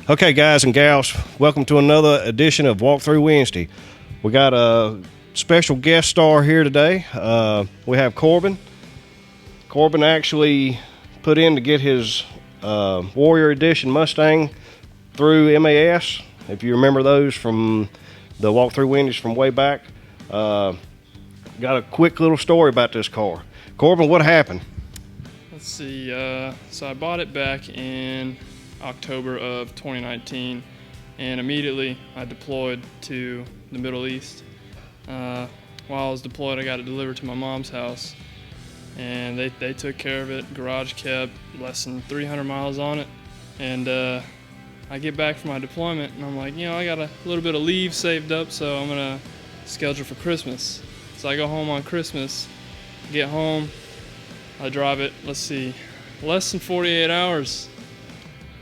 Okay, guys and gals, welcome to another edition of Walkthrough Wednesday. We got a special guest star here today. We have Corbin. Corbin actually put in to get his Warrior Edition Mustang through MAS. If you remember those from the Walkthrough Wednesdays from way back. Got a quick little story about this car. Corbin, what happened? Let's see, so I bought it back in October of 2019, and immediately I deployed to the Middle East. While I was deployed, I got it delivered to my mom's house, and they took care of it. Garage kept less than 300 miles on it, and I get back from my deployment, and I'm like, you know, I got a little bit of leave saved up, so I'm gonna schedule for Christmas. So I go home on Christmas, get home, I drive it, let's see, less than 48 hours.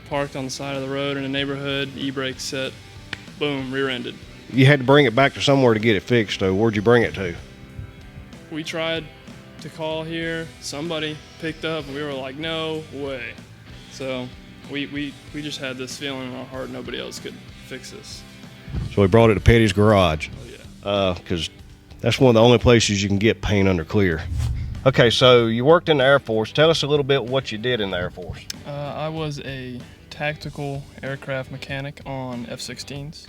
Parked on the side of the road in a neighborhood, e-brake set, boom, rear-ended. You had to bring it back to somewhere to get it fixed, though. Where'd you bring it to? We tried to call here, somebody picked up, and we were like, no way. So we just had this feeling in our heart nobody else could fix this. So we brought it to Petty's garage. Oh yeah. Because that's one of the only places you can get paint under clear. Okay, so you worked in the Air Force. Tell us a little bit what you did in the Air Force. I was a tactical aircraft mechanic on F-16s.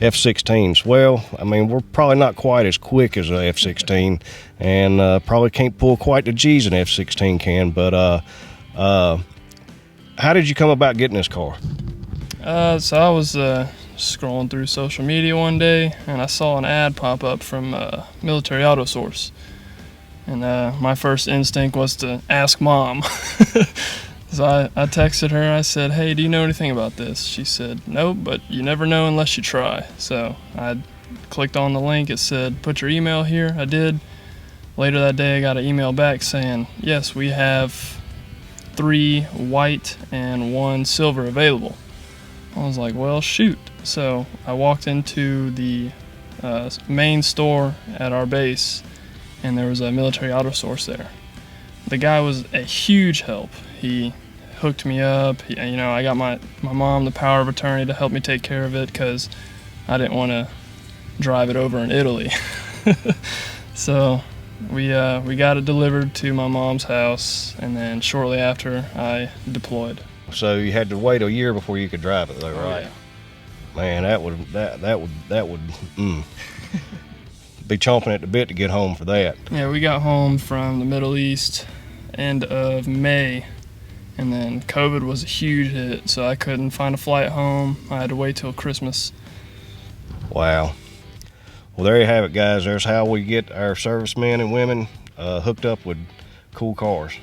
F-16s. Well, I mean, we're probably not quite as quick as an F-16, and probably can't pull quite the G's an F-16 can, but how did you come about getting this car? So I was scrolling through social media one day, and I saw an ad pop up from Military Auto Source. And my first instinct was to ask Mom. So I texted her, I said, hey, do you know anything about this? She said, nope, but you never know unless you try. So I clicked on the link, it said, put your email here. I did. Later that day I got an email back saying, yes, we have 3 white and 1 silver available. I was like, well, shoot. So I walked into the main store at our base, and there was a Military Auto Source there. The guy was a huge help. He hooked me up. I got my mom the power of attorney to help me take care of it because I didn't want to drive it over in Italy. So we got it delivered to my mom's house, and then shortly after I deployed. So you had to wait a year before you could drive it, though, right? Yeah. Man, that would be chomping at the bit to get home for that. Yeah, we got home from the Middle East end of May, and then COVID was a huge hit, so I couldn't find a flight home. I had to wait till Christmas. Wow. Well, there you have it, guys. There's how we get our servicemen and women hooked up with cool cars.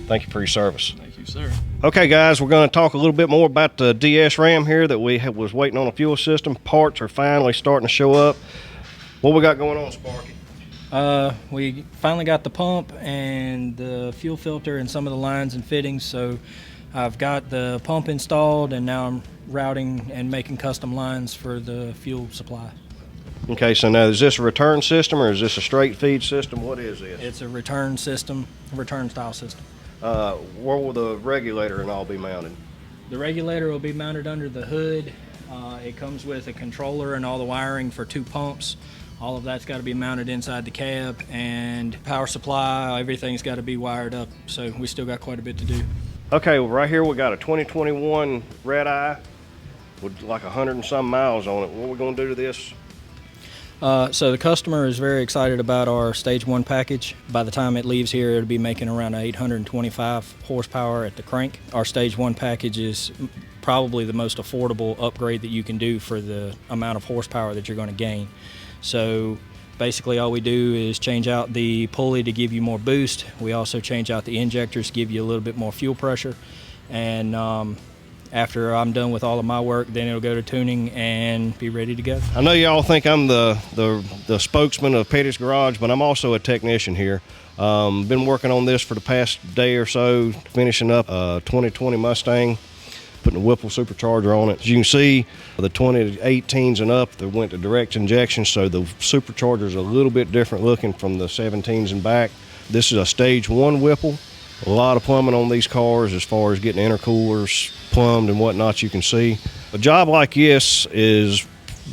Thank you for your service. Thank you, sir. Okay, guys, we're going to talk a little bit more about the DS Ram here that we was waiting on a fuel system. Parts are finally starting to show up. What we got going on, Sparky? We finally got the pump and the fuel filter and some of the lines and fittings, so I've got the pump installed, and now I'm routing and making custom lines for the fuel supply. Okay, so now is this a return system or is this a straight feed system? What is this? It's a return system, return style system. Where will the regulator and all be mounted? The regulator will be mounted under the hood. It comes with a controller and all the wiring for 2 pumps. All of that's got to be mounted inside the cab, and power supply, everything's got to be wired up, so we still got quite a bit to do. Okay, well, right here we got a 2021 Redeye with like 100 and some miles on it. What are we going to do to this? So the customer is very excited about our Stage 1 package. By the time it leaves here, it'll be making around 825 horsepower at the crank. Our Stage 1 package is probably the most affordable upgrade that you can do for the amount of horsepower that you're going to gain. So basically all we do is change out the pulley to give you more boost. We also change out the injectors to give you a little bit more fuel pressure. And after I'm done with all of my work, then it'll go to tuning and be ready to go. I know y'all think I'm the spokesman of Petty's Garage, but I'm also a technician here. Been working on this for the past day or so, finishing up a 2020 Mustang, putting a Whipple supercharger on it. As you can see, the 2018s and up, they went to direct injection, so the supercharger is a little bit different looking from the 17s and back. This is a Stage 1 Whipple. A lot of plumbing on these cars as far as getting intercoolers plumbed and whatnot. You can see a job like this is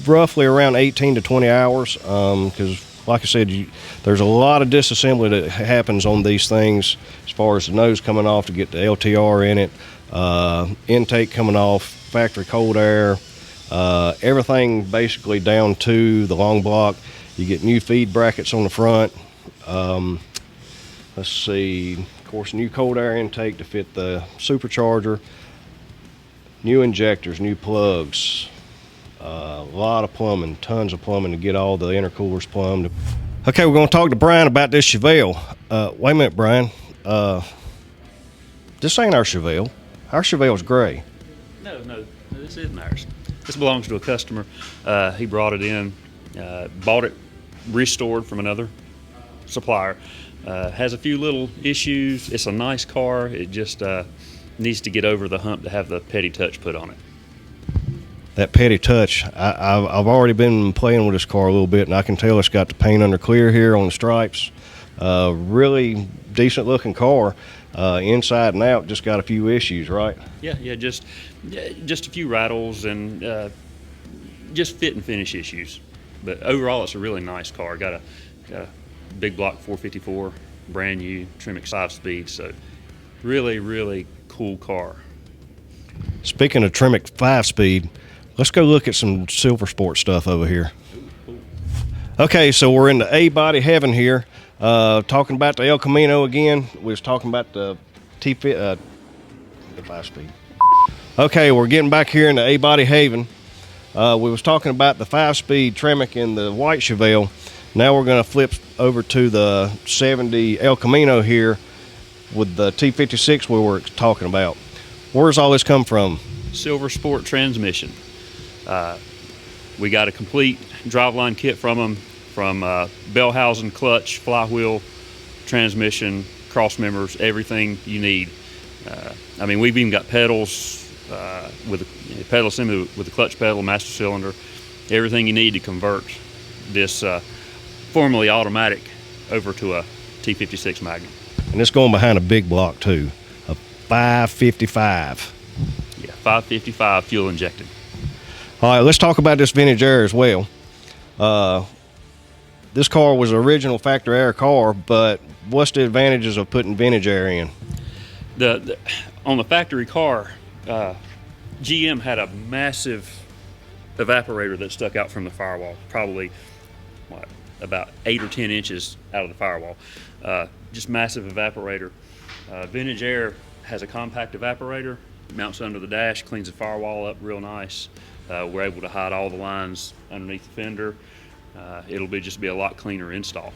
roughly around 18 to 20 hours because like I said, there's a lot of disassembly that happens on these things as far as the nose coming off to get the LTR in it, intake coming off, factory cold air, everything basically down to the long block. You get new feed brackets on the front. Let's see, of course, new cold air intake to fit the supercharger, new injectors, new plugs. A lot of plumbing, tons of plumbing to get all the intercoolers plumbed. Okay, we're going to talk to Brian about this Chevelle. Wait a minute, Brian. This ain't our Chevelle. Our Chevelle's gray. No, this isn't ours. This belongs to a customer. He brought it in, bought it restored from another supplier. Has a few little issues. It's a nice car. It just needs to get over the hump to have the petty touch put on it. That petty touch, I've already been playing with this car a little bit, and I can tell it's got the paint under clear here on the stripes. Really decent looking car. Inside and out, just got a few issues, right? Yeah, just a few rattles and just fit and finish issues. But overall, it's a really nice car. Got a big block 454, brand new, Tremec 5-speed. So really cool car. Speaking of Tremec 5-speed, let's go look at some Silver Sport stuff over here. Okay, so we're in the A-body heaven here. Talking about the El Camino again. We was talking about the the 5-speed. Okay, we're getting back here in the A-body haven. We was talking about the 5-speed Tremec in the white Chevelle. Now we're going to flip over to the 70 El Camino here with the T56 we were talking about. Where's all this come from? Silver Sport transmission. We got a complete driveline kit from them, from bell housing, clutch, flywheel, transmission, cross members, everything you need. I mean, we've even got pedals with a pedal assembly with the clutch pedal, master cylinder, everything you need to convert this formerly automatic over to a T56 Magnum. And it's going behind a big block too, a 555. Yeah, 555 fuel injected. All right, let's talk about this vintage air as well. This car was an original factory air car, but what's the advantages of putting vintage air in? On the factory car, GM had a massive evaporator that stuck out from the firewall, probably about 8 or 10 inches out of the firewall. Just massive evaporator. Vintage air has a compact evaporator, mounts under the dash, cleans the firewall up real nice. We're able to hide all the lines underneath the fender. It'll just be a lot cleaner install.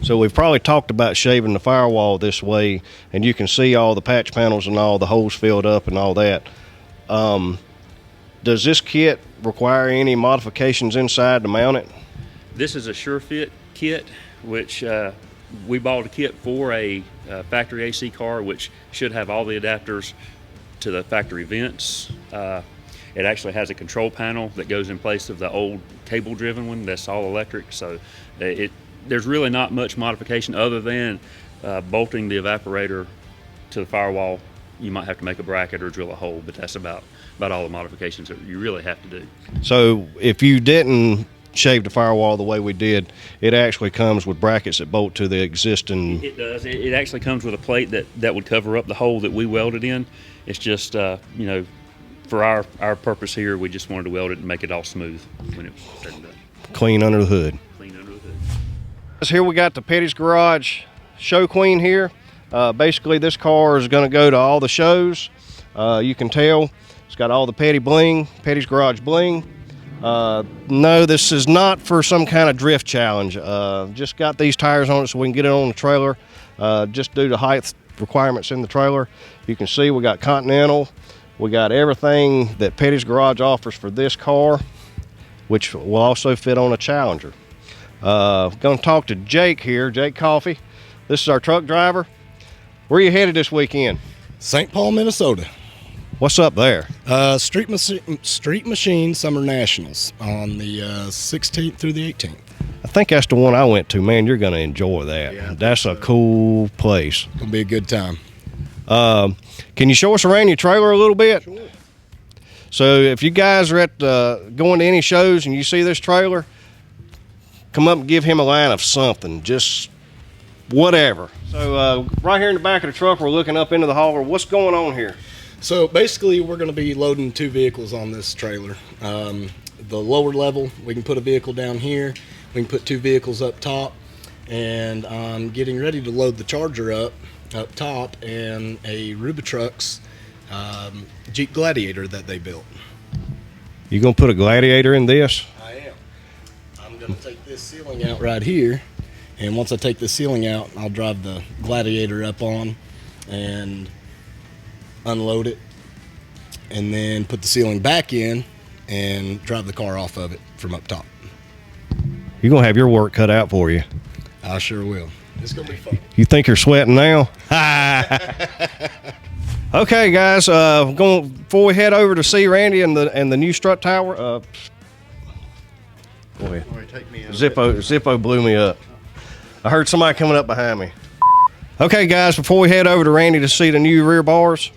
So we've probably talked about shaving the firewall this way, and you can see all the patch panels and all the holes filled up and all that. Does this kit require any modifications inside to mount it? This is a SureFit kit, which we bought a kit for a factory AC car, which should have all the adapters to the factory vents. It actually has a control panel that goes in place of the old cable-driven one that's all electric. So there's really not much modification other than bolting the evaporator to the firewall. You might have to make a bracket or drill a hole, but that's about all the modifications that you really have to do. So if you didn't shave the firewall the way we did, it actually comes with brackets that bolt to the existing. It does. It actually comes with a plate that would cover up the hole that we welded in. It's just for our purpose here, we just wanted to weld it and make it all smooth when it was said and done. Clean under the hood. Clean under the hood. Here we got the Petty's Garage Show Queen here. Basically, this car is going to go to all the shows. You can tell it's got all the Petty bling, Petty's Garage bling. No, this is not for some kind of drift challenge. Just got these tires on it so we can get it on the trailer. Just due to height requirements in the trailer. You can see we got Continental. We got everything that Petty's Garage offers for this car, which will also fit on a Challenger. Going to talk to Jake here, Jake Coffey. This is our truck driver. Where are you headed this weekend? St. Paul, Minnesota. What's up there? Street Machine Summer Nationals on the 16th through the 18th. I think that's the one I went to. Man, you're going to enjoy that. Yeah, that's a cool place. It'll be a good time. Can you show us around your trailer a little bit? Sure. So if you guys are at going to any shows and you see this trailer, come up and give him a line of something, just whatever. So right here in the back of the truck, we're looking up into the hauler. What's going on here? So basically, we're going to be loading 2 vehicles on this trailer. The lower level, we can put a vehicle down here. We can put 2 vehicles up top. And I'm getting ready to load the Charger up top and a Rubitruck's Jeep Gladiator that they built. You gonna put a Gladiator in this? I am. I'm going to take this ceiling out right here. And once I take the ceiling out, I'll drive the Gladiator up on and unload it, and then put the ceiling back in and drive the car off of it from up top. You're gonna have your work cut out for you. I sure will. It's gonna be fun. You think you're sweating now? Okay, guys. Before we head over to see Randy and the new strut tower. Go ahead. Zippo blew me up. I heard somebody coming up behind me. Okay, guys. Before we head over to Randy to see the new rear bars,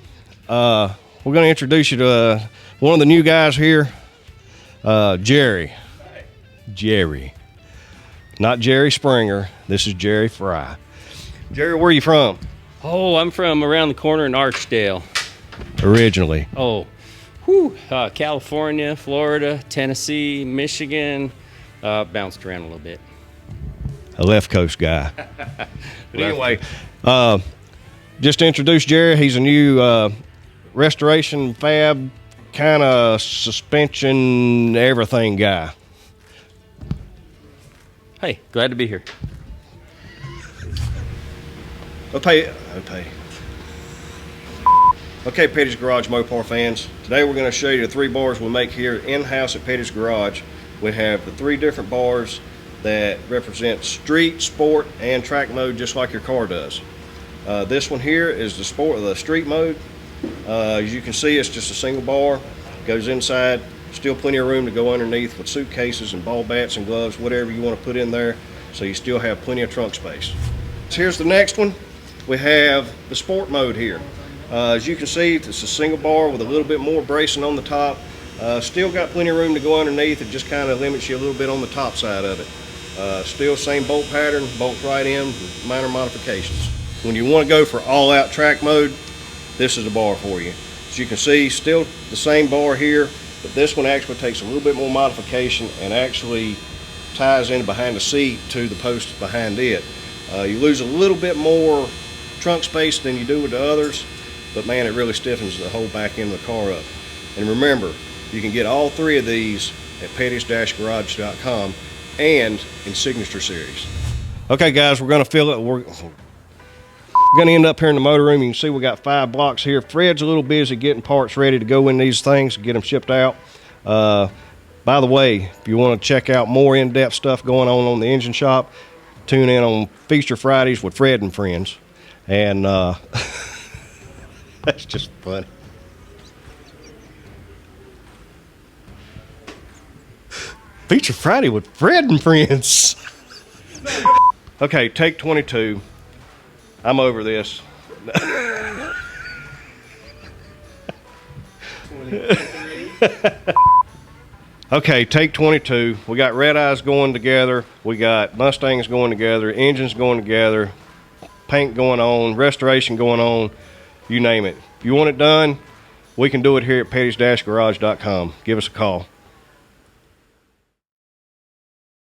we're going to introduce you to one of the new guys here, Jerry. Jerry. Not Jerry Springer. This is Jerry Fry. Jerry, where are you from? Oh, I'm from around the corner in Archdale. Originally. Oh, California, Florida, Tennessee, Michigan. Bounced around a little bit. A left coast guy. But anyway, just to introduce Jerry, he's a new restoration fab kind of suspension everything guy. Hey, glad to be here. Okay, Petty's Garage Mopar fans. Today we're going to show you the 3 bars we make here in-house at Petty's Garage. We have the 3 different bars that represent street, sport, and track mode, just like your car does. This one here is the street mode. As you can see, it's just a single bar. Goes inside. Still plenty of room to go underneath with suitcases and ball bats and gloves, whatever you want to put in there. So you still have plenty of trunk space. So here's the next one. We have the sport mode here. As you can see, it's a single bar with a little bit more bracing on the top. Still got plenty of room to go underneath. It just kind of limits you a little bit on the top side of it. Still same bolt pattern, bolts right in, with minor modifications. When you want to go for all-out track mode, this is the bar for you. As you can see, still the same bar here, but this one actually takes a little bit more modification and actually ties in behind the seat to the post behind it. You lose a little bit more trunk space than you do with the others, but man, it really stiffens the whole back end of the car up. And remember, you can get all 3 of these at Petty's-Garage.com and in Signature Series. Okay, guys, we're going to fill it. We're going to end up here in the motor room. You can see we got 5 blocks here. Fred's a little busy getting parts ready to go in these things, get them shipped out. By the way, if you want to check out more in-depth stuff going on the engine shop, tune in on Feature Fridays with Fred and Friends. And that's just funny. Feature Friday with Fred and Friends. Okay, take 22. I'm over this. Okay, take 22. We got Redeyes going together. We got Mustangs going together. Engines going together. Paint going on. Restoration going on. You name it. If you want it done, we can do it here at Petty's-Garage.com. Give us a call.